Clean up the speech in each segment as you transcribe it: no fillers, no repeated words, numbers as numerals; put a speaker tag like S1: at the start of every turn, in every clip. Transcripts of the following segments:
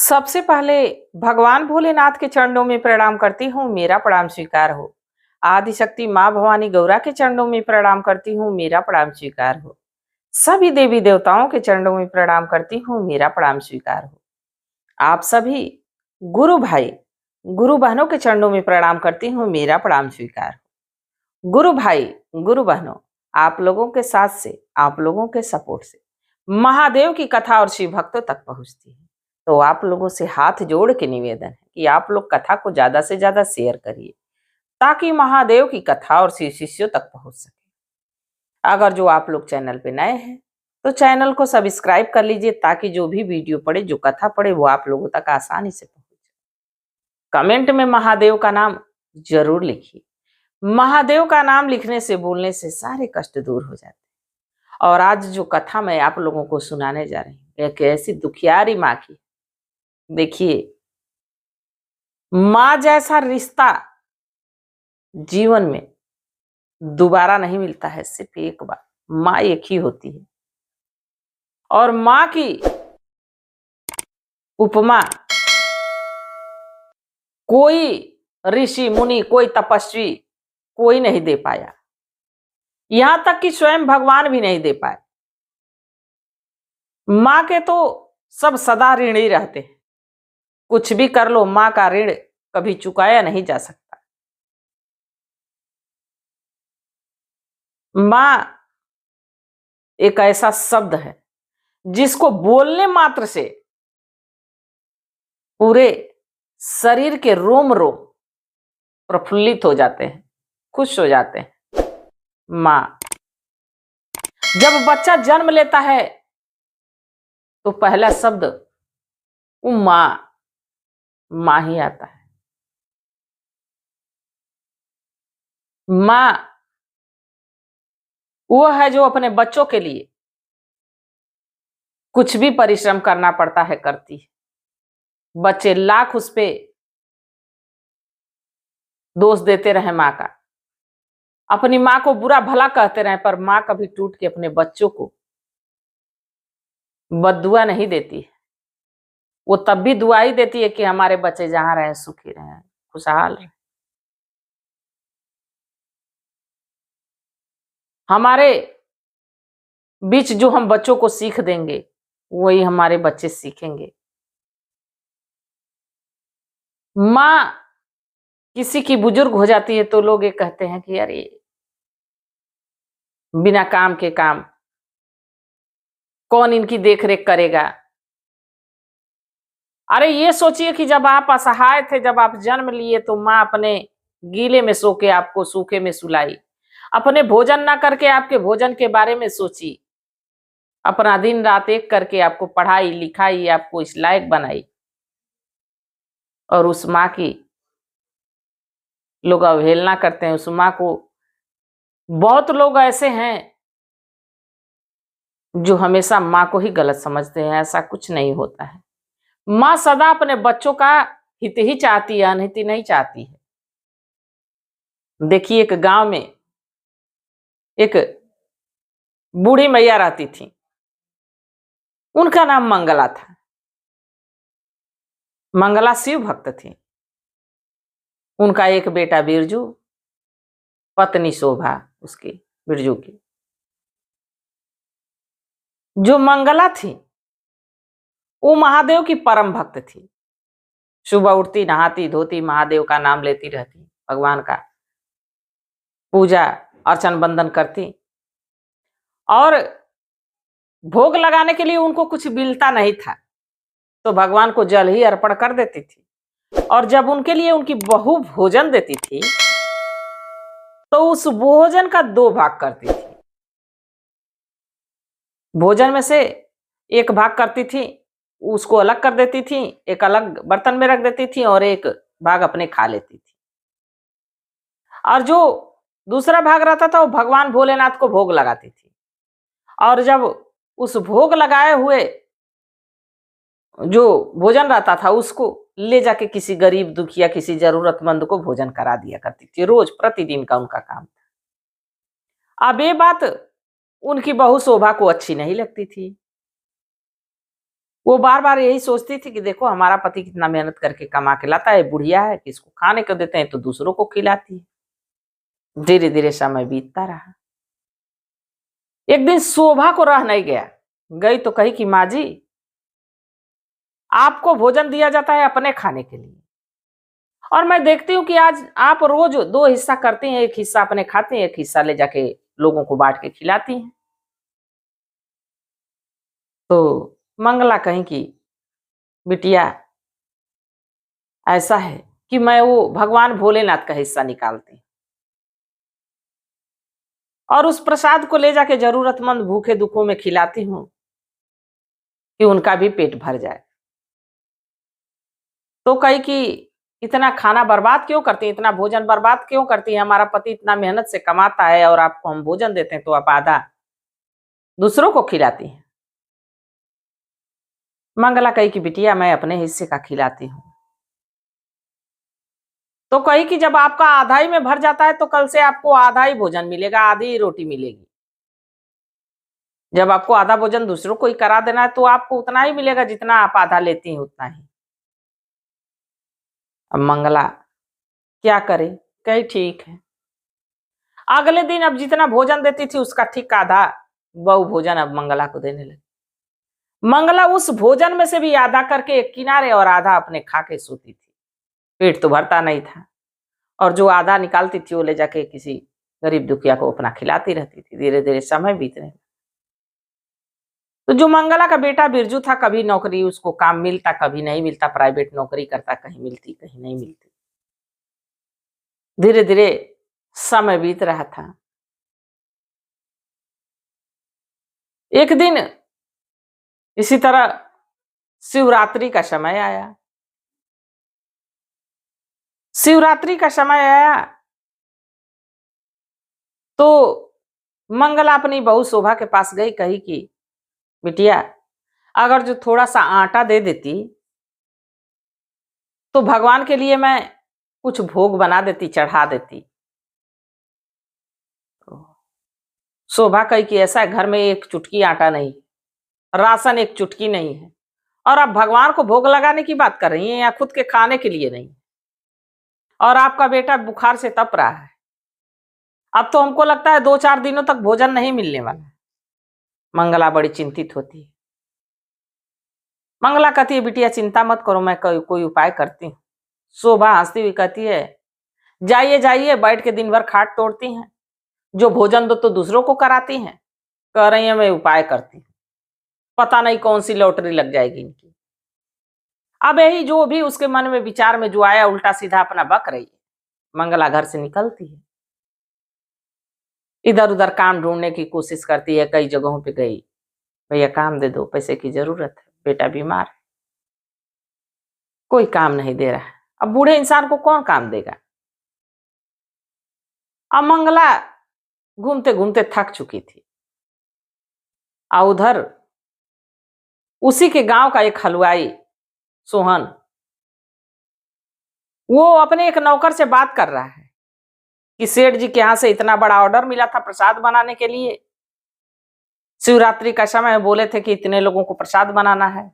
S1: सबसे पहले भगवान भोलेनाथ के चरणों में प्रणाम करती हूँ, मेरा प्रणाम स्वीकार हो। आदिशक्ति माँ भवानी गौरा के चरणों में प्रणाम करती हूँ, मेरा प्रणाम स्वीकार हो। सभी देवी देवताओं के चरणों में प्रणाम करती हूँ, मेरा प्रणाम स्वीकार हो। आप सभी गुरु भाई, गुरु बहनों के चरणों में प्रणाम करती हूँ, मेरा प्रणाम स्वीकार हो। गुरु भाई, गुरु बहनों, आप लोगों के साथ से, आप लोगों के सपोर्ट से महादेव की कथा और शिव भक्तों तक पहुंचती है। तो आप लोगों से हाथ जोड़ के निवेदन है कि आप लोग कथा को ज्यादा से ज्यादा शेयर करिए ताकि महादेव की कथा और शिव शिष्यों तक पहुंच सके। अगर जो आप लोग चैनल पे नए हैं तो चैनल को सब्सक्राइब कर लीजिए ताकि जो भी वीडियो पड़े, जो कथा पड़े, वो आप लोगों तक आसानी से पहुंचे। कमेंट में महादेव का नाम जरूर लिखिए। महादेव का नाम लिखने से, बोलने से सारे कष्ट दूर हो जाते हैं। और आज जो कथा मैं आप लोगों को सुनाने जा रही हूँ, एक ऐसी दुखियारी माँ की। देखिए, माँ जैसा रिश्ता जीवन में दोबारा नहीं मिलता है, सिर्फ एक बार। माँ एक ही होती है और माँ की उपमा कोई ऋषि मुनि, कोई तपस्वी, कोई नहीं दे पाया। यहां तक कि स्वयं भगवान भी नहीं दे पाए। माँ के तो सब सदा ऋण ही रहते हैं। कुछ भी कर लो, माँ का ऋण कभी चुकाया नहीं जा सकता। माँ एक ऐसा शब्द है जिसको बोलने मात्र से पूरे शरीर के रोम रोम प्रफुल्लित हो जाते हैं, खुश हो जाते हैं। माँ, जब बच्चा जन्म लेता है तो पहला शब्द माँ, माँ ही आता है। माँ वो है जो अपने बच्चों के लिए कुछ भी परिश्रम करना पड़ता है, करती है। बच्चे लाख उस पे दोष देते रहे माँ का, अपनी माँ को बुरा भला कहते रहे, पर माँ कभी टूट के अपने बच्चों को बद्दुआ नहीं देती है। वो तब भी दुआ ही देती है कि हमारे बच्चे जहां रहे सुखी रहे, खुशहाल रहे। हमारे बीच जो हम बच्चों को सीख देंगे वही हमारे बच्चे सीखेंगे। माँ किसी की बुजुर्ग हो जाती है तो लोग ये कहते हैं कि अरे बिना काम के काम, कौन इनकी देख रेख करेगा। अरे ये सोचिए कि जब आप असहाय थे, जब आप जन्म लिए, तो माँ अपने गीले में सो के आपको सूखे में सुलाई, अपने भोजन ना करके आपके भोजन के बारे में सोची, अपना दिन रात एक करके आपको पढ़ाई लिखाई, आपको इस लायक बनाई। और उस माँ की लोग अवहेलना करते हैं। उस माँ को बहुत लोग ऐसे हैं जो हमेशा माँ को ही गलत समझते हैं। ऐसा कुछ नहीं होता है। माँ सदा अपने बच्चों का हित ही चाहती है, अनहित नहीं चाहती है। देखिए, एक गांव में एक बूढ़ी मैया रहती थी। उनका नाम मंगला था। मंगला शिव भक्त थी। उनका एक बेटा बिरजू, पत्नी शोभा उसकी, बिरजू की। जो मंगला थी वो महादेव की परम भक्त थी। सुबह उठती, नहाती धोती, महादेव का नाम लेती रहती, भगवान का पूजा अर्चन वंदन करती। और भोग लगाने के लिए उनको कुछ मिलता नहीं था तो भगवान को जल ही अर्पण कर देती थी। और जब उनके लिए उनकी बहू भोजन देती थी तो उस भोजन का दो भाग करती थी। भोजन में से एक भाग करती थी, उसको अलग कर देती थी, एक अलग बर्तन में रख देती थी और एक भाग अपने खा लेती थी। और जो दूसरा भाग रहता था वो भगवान भोलेनाथ को भोग लगाती थी। और जब उस भोग लगाए हुए जो भोजन रहता था उसको ले जाके किसी गरीब दुखिया, किसी जरूरतमंद को भोजन करा दिया करती थी। रोज प्रतिदिन का उनका काम था। अब ये बात उनकी बहू शोभा को अच्छी नहीं लगती थी। वो बार बार यही सोचती थी कि देखो हमारा पति कितना मेहनत करके कमा के लाता है, बुढ़िया है, किसको खाने को देते हैं तो दूसरों को खिलाती है। धीरे धीरे समय बीतता रहा। एक दिन शोभा को रह नहीं गया, गई तो कही कि माँ जी, आपको भोजन दिया जाता है अपने खाने के लिए, और मैं देखती हूँ कि आज आप रोज 2 हिस्सा करती हैं, एक हिस्सा अपने खाते हैं, एक हिस्सा ले जाके लोगों को बांट के खिलाती हैं। तो मंगला कहीं कि बिटिया ऐसा है कि मैं वो भगवान भोलेनाथ का हिस्सा निकालती हूँ और उस प्रसाद को ले जाके जरूरतमंद भूखे दुखों में खिलाती हूँ कि उनका भी पेट भर जाए। तो कही कि इतना खाना बर्बाद क्यों करती है, इतना भोजन बर्बाद क्यों करती है, हमारा पति इतना मेहनत से कमाता है और आपको हम भोजन देते हैं तो आप आधा दूसरों को खिलाती हैं। मंगला कही कि बिटिया मैं अपने हिस्से का खिलाती हूँ। तो कही कि जब आपका आधा ही में भर जाता है तो कल से आपको आधा ही भोजन मिलेगा, आधी ही रोटी मिलेगी। जब आपको आधा भोजन दूसरों को ही करा देना है तो आपको उतना ही मिलेगा जितना आप आधा लेती हैं, उतना ही। अब मंगला क्या करे, कही ठीक है। अगले दिन अब जितना भोजन देती थी उसका ठीक आधा बहु भोजन अब मंगला को देने लगी। मंगला उस भोजन में से भी आधा करके एक किनारे और आधा अपने खा के सोती थी। पेट तो भरता नहीं था और जो आधा निकालती थी वो ले जाके किसी गरीब दुखिया को अपना खिलाती रहती थी। धीरे धीरे समय बीतने लगा। तो जो मंगला का बेटा बिरजू था, कभी नौकरी उसको काम मिलता, कभी नहीं मिलता, प्राइवेट नौकरी करता, कहीं मिलती कहीं नहीं मिलती। धीरे धीरे समय बीत रहा था। एक दिन इसी तरह शिवरात्रि का समय आया। शिवरात्रि का समय आया तो मंगला अपनी बहू शोभा के पास गई, कही कि बिटिया अगर जो थोड़ा सा आटा दे देती तो भगवान के लिए मैं कुछ भोग बना देती, चढ़ा देती। शोभा कही कि ऐसा घर में एक चुटकी आटा नहीं, राशन एक चुटकी नहीं है, और आप भगवान को भोग लगाने की बात कर रही हैं या खुद के खाने के लिए नहीं। और आपका बेटा बुखार से तप रहा है, अब तो हमको लगता है 2-4 दिनों तक भोजन नहीं मिलने वाला। मंगला बड़ी चिंतित होती है। मंगला कहती है बिटिया चिंता मत करो, मैं कोई उपाय करती हूँ। शोभा हंसती हुई कहती है जाइए जाइए, बैठ के दिन भर खाट तोड़ती हैं, जो भोजन दो तो दूसरों को कराती हैं। कह रही है मैं उपाय करती हूँ, पता नहीं कौन सी लॉटरी लग जाएगी इनकी। अब यही जो भी उसके मन में विचार में जो आया उल्टा सीधा अपना बक रही है। मंगला घर से निकलती है, इधर उधर काम ढूंढने की कोशिश करती है, कई जगहों पे गई, भैया काम दे दो, पैसे की जरूरत है, बेटा बीमार है, कोई काम नहीं दे रहा है। अब बूढ़े इंसान को कौन काम देगा। अब मंगला घूमते घूमते थक चुकी थी। और उधर उसी के गांव का एक हलवाई सोहन, वो अपने एक नौकर से बात कर रहा है कि सेठ जी के यहां से इतना बड़ा ऑर्डर मिला था प्रसाद बनाने के लिए, शिवरात्रि का समय बोले थे कि इतने लोगों को प्रसाद बनाना है,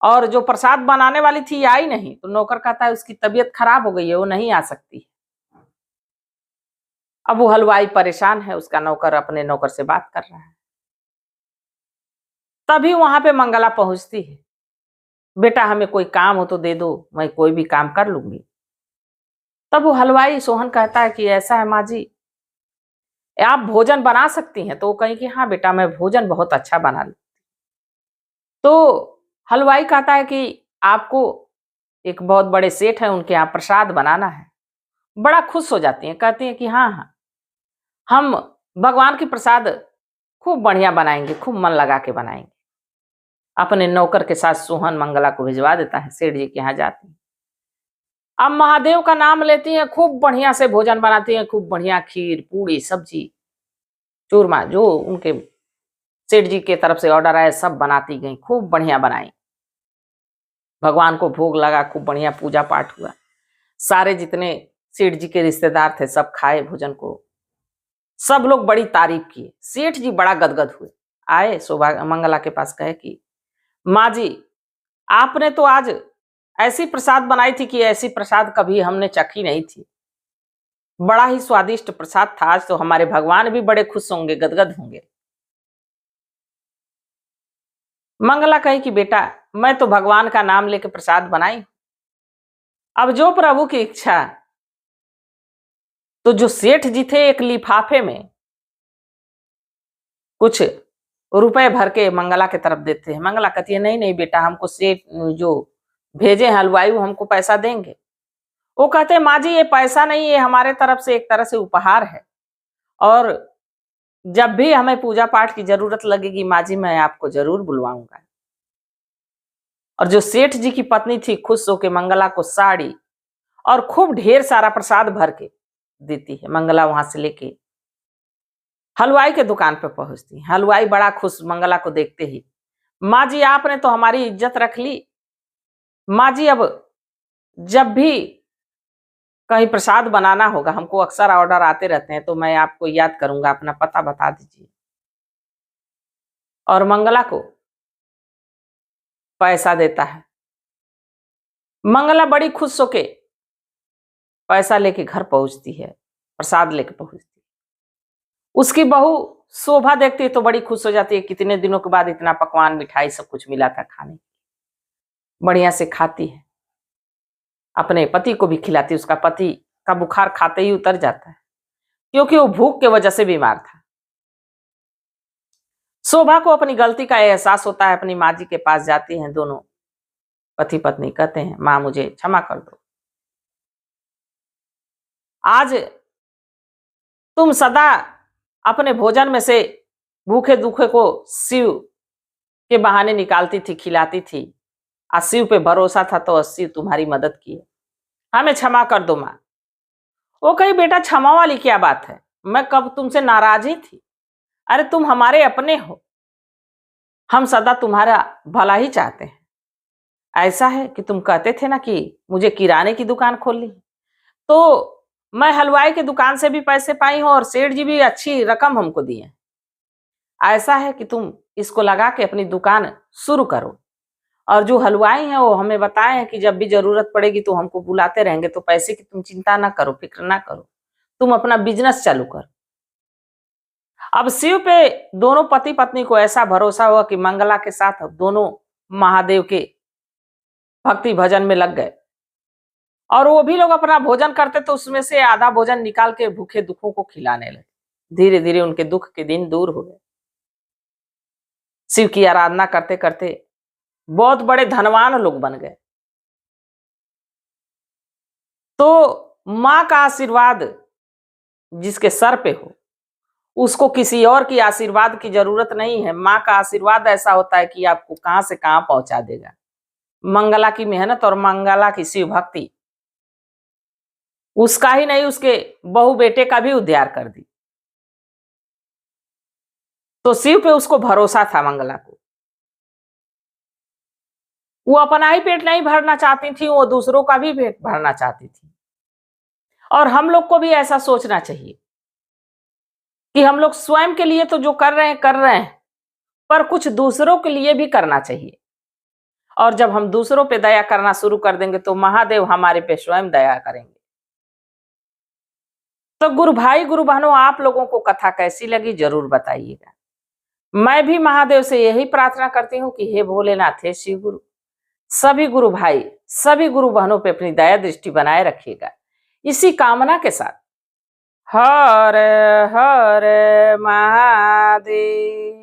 S1: और जो प्रसाद बनाने वाली थी आई नहीं। तो नौकर कहता है उसकी तबीयत खराब हो गई है, वो नहीं आ सकती। अब वो हलवाई परेशान है, उसका नौकर अपने नौकर से बात कर रहा है। तभी वहां पे मंगला पहुंचती है, बेटा हमें कोई काम हो तो दे दो, मैं कोई भी काम कर लूंगी। तब वो हलवाई सोहन कहता है कि ऐसा है माँ जी, आप भोजन बना सकती हैं। तो वो कहीं कि हाँ बेटा मैं भोजन बहुत अच्छा बना लूं। तो हलवाई कहता है कि आपको एक बहुत बड़े सेठ है, उनके यहाँ प्रसाद बनाना है। बड़ा खुश हो जाती हैं, कहती हैं कि हाँ हाँ हम भगवान की प्रसाद खूब बढ़िया बनाएंगे, खूब मन लगा के बनाएंगे। अपने नौकर के साथ सोहन मंगला को भिजवा देता है, सेठ जी के यहाँ जाती है। अब महादेव का नाम लेती हैं, खूब बढ़िया से भोजन बनाती हैं, खूब बढ़िया खीर पूड़ी सब्जी चूरमा जो उनके सेठ जी के तरफ से ऑर्डर आए सब बनाती गई, खूब बढ़िया बनाई। भगवान को भोग लगा, खूब बढ़िया पूजा पाठ हुआ। सारे जितने सेठ जी के रिश्तेदार थे सब खाए भोजन को, सब लोग बड़ी तारीफ किए। सेठ जी बड़ा गदगद हुए, आए शोभा मंगला के पास, कहे कि माँ जी, आपने तो आज ऐसी प्रसाद बनाई थी कि ऐसी प्रसाद कभी हमने चखी नहीं थी। बड़ा ही स्वादिष्ट प्रसाद था, आज तो हमारे भगवान भी बड़े खुश होंगे, गदगद होंगे। मंगला कही कि बेटा, मैं तो भगवान का नाम लेके प्रसाद बनाई, अब जो प्रभु की इच्छा। तो जो सेठ जी थे एक लिफाफे में कुछ रुपए भर के मंगला की तरफ देते हैं। मंगला कहती है नहीं नहीं बेटा, हमको सेठ जो भेजे हैं हलवाई वो हमको पैसा देंगे। वो कहते हैं माँ जी ये पैसा नहीं, ये हमारे तरफ से एक तरह से उपहार है, और जब भी हमें पूजा पाठ की जरूरत लगेगी माँ जी मैं आपको जरूर बुलवाऊंगा। और जो सेठ जी की पत्नी थी खुश होकर मंगला को साड़ी और खूब ढेर सारा प्रसाद भर के देती है। मंगला वहां से लेके हलवाई के दुकान पे पहुंचती है। हलवाई बड़ा खुश मंगला को देखते ही, माँ जी आपने तो हमारी इज्जत रख ली। माँ जी अब जब भी कहीं प्रसाद बनाना होगा, हमको अक्सर ऑर्डर आते रहते हैं, तो मैं आपको याद करूंगा, अपना पता बता दीजिए। और मंगला को पैसा देता है। मंगला बड़ी खुश होके पैसा लेके घर पहुंचती है, प्रसाद लेके पहुंचती है। उसकी बहू शोभा देखती है तो बड़ी खुश हो जाती है, कितने दिनों के बाद इतना पकवान मिठाई सब कुछ मिला था खाने, बढ़िया से खाती है, अपने पति को भी खिलाती है। उसका पति का बुखार खाते ही उतर जाता है, क्योंकि वो भूख के वजह से बीमार था। शोभा को अपनी गलती का एहसास होता है, अपनी माँ जी के पास जाती हैं, दोनों पति पत्नी कहते हैं माँ मुझे क्षमा कर दो, आज तुम सदा अपने भोजन में से भूखे दुखे को शिव के बहाने निकालती थी, खिलाती थी, आज शिव पे भरोसा था तो शिव तुम्हारी मदद की, हमें क्षमा कर दो माँ। वो कही बेटा क्षमा वाली क्या बात है, मैं कब तुमसे नाराज ही थी, अरे तुम हमारे अपने हो, हम सदा तुम्हारा भला ही चाहते हैं। ऐसा है कि तुम कहते थे ना कि मुझे किराने की दुकान खोलनी, तो मैं हलवाई की दुकान से भी पैसे पाई हूं और सेठ जी भी अच्छी रकम हमको दिए। ऐसा है कि तुम इसको लगा के अपनी दुकान शुरू करो, और जो हलवाई हैं वो हमें बताए हैं कि जब भी जरूरत पड़ेगी तो हमको बुलाते रहेंगे, तो पैसे की तुम चिंता ना करो, फिक्र ना करो, तुम अपना बिजनेस चालू करो। अब शिव पे दोनों पति पत्नी को ऐसा भरोसा हुआ कि मंगला के साथ दोनों महादेव के भक्ति भजन में लग गए, और वो भी लोग अपना भोजन करते तो उसमें से आधा भोजन निकाल के भूखे दुखों को खिलाने लगे। धीरे धीरे उनके दुख के दिन दूर हो गए। शिव की आराधना करते करते बहुत बड़े धनवान लोग बन गए। तो माँ का आशीर्वाद जिसके सर पे हो उसको किसी और की आशीर्वाद की जरूरत नहीं है। माँ का आशीर्वाद ऐसा होता है कि आपको कहां से कहां पहुंचा देगा। मंगला की मेहनत और मंगला की शिव भक्ति उसका ही नहीं, उसके बहू बेटे का भी उद्धार कर दी। तो शिव पे उसको भरोसा था मंगला को। वो अपना ही पेट नहीं भरना चाहती थी, वो दूसरों का भी पेट भरना चाहती थी। और हम लोग को भी ऐसा सोचना चाहिए कि हम लोग स्वयं के लिए तो जो कर रहे हैं, पर कुछ दूसरों के लिए भी करना चाहिए। और जब हम दूसरों पे दया करना शुरू कर देंगे तो महादेव हमारे पे स्वयं दया करेंगे। तो गुरु भाई गुरु बहनों, आप लोगों को कथा कैसी लगी जरूर बताइएगा। मैं भी महादेव से यही प्रार्थना करती हूँ कि हे भोलेनाथ, हे शिव गुरु, सभी गुरु भाई सभी गुरु बहनों पे अपनी दया दृष्टि बनाए रखिएगा। इसी कामना के साथ हर हर महादेव।